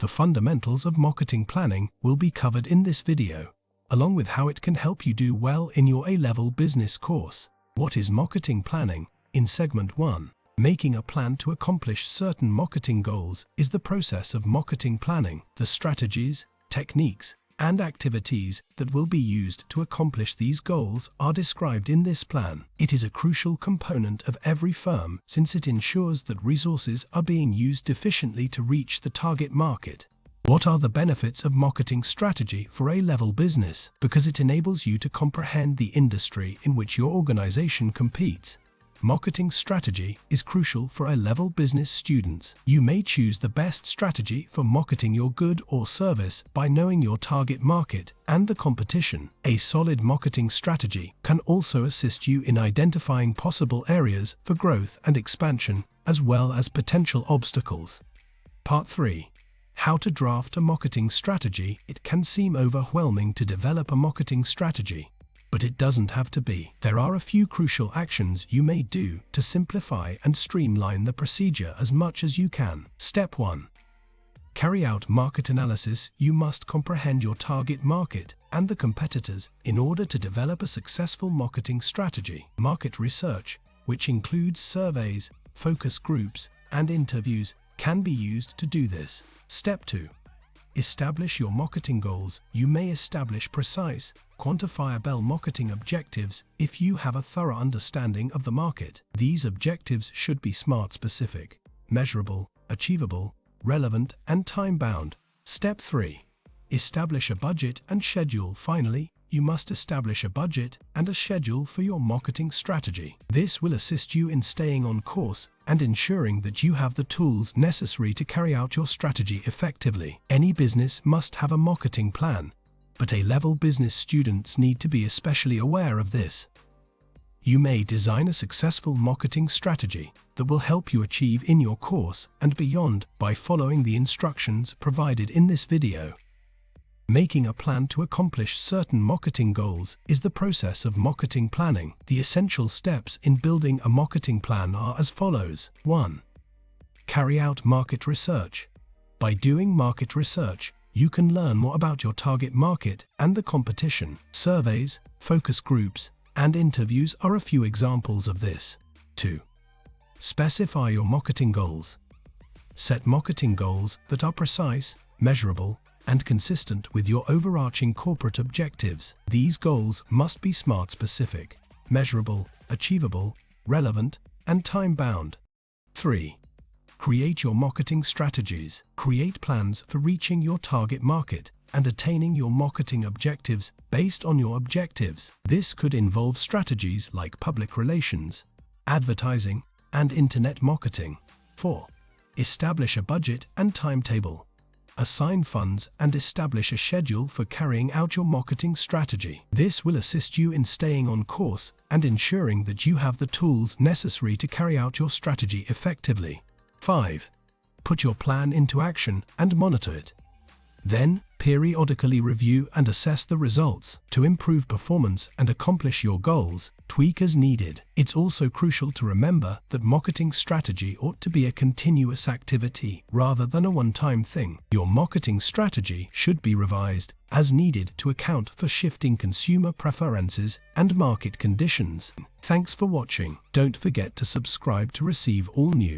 The fundamentals of marketing planning will be covered in this video, along with how it can help you do well in your A-level business course. What is marketing planning? In segment 1, making a plan to accomplish certain marketing goals is the process of marketing planning. The strategies, techniques, and activities that will be used to accomplish these goals are described in this plan. It is a crucial component of every firm since it ensures that resources are being used efficiently to reach the target market. What are the benefits of marketing strategy for A-level business? Because it enables you to comprehend the industry in which your organization competes. Marketing strategy is crucial for A-level business students. You may choose the best strategy for marketing your good or service by knowing your target market and the competition. A solid marketing strategy can also assist you in identifying possible areas for growth and expansion, as well as potential obstacles. Part 3. How to draft a marketing strategy. It can seem overwhelming to develop a marketing strategy, but it doesn't have to be. There are a few crucial actions you may do to simplify and streamline the procedure as much as you can. Step 1. Carry out market analysis. You must comprehend your target market and the competitors in order to develop a successful marketing strategy. Market research, which includes surveys, focus groups, and interviews, can be used to do this. Step 2. Establish your marketing goals. You may establish precise, quantifiable marketing objectives if you have a thorough understanding of the market. These objectives should be SMART specific, measurable, achievable, relevant, and time-bound. Step 3. Establish a budget and schedule. Finally, you must establish a budget and a schedule for your marketing strategy. This will assist you in staying on course and ensuring that you have the tools necessary to carry out your strategy effectively. Any business must have a marketing plan, but A-level business students need to be especially aware of this. You may design a successful marketing strategy that will help you achieve in your course and beyond by following the instructions provided in this video. Making a plan to accomplish certain marketing goals is the process of marketing planning. The essential steps in building a marketing plan are as follows. 1. Carry out market research. By doing market research, you can learn more about your target market and the competition. Surveys, focus groups, and interviews are a few examples of this. 2. Specify your marketing goals. Set marketing goals that are precise, measurable, and consistent with your overarching corporate objectives. These goals must be SMART specific, measurable, achievable, relevant, and time-bound. 3. Create your marketing strategies. Create plans for reaching your target market and attaining your marketing objectives based on your objectives. This could involve strategies like public relations, advertising, and internet marketing. 4. Establish a budget and timetable. Assign funds and establish a schedule for carrying out your marketing strategy. This will assist you in staying on course and ensuring that you have the tools necessary to carry out your strategy effectively. 5. Put your plan into action and monitor it. Then, periodically review and assess the results. To improve performance and accomplish your goals, tweak as needed. It's also crucial to remember that marketing strategy ought to be a continuous activity rather than a one-time thing. Your marketing strategy should be revised as needed to account for shifting consumer preferences and market conditions. Thanks for watching. Don't forget to subscribe to receive all new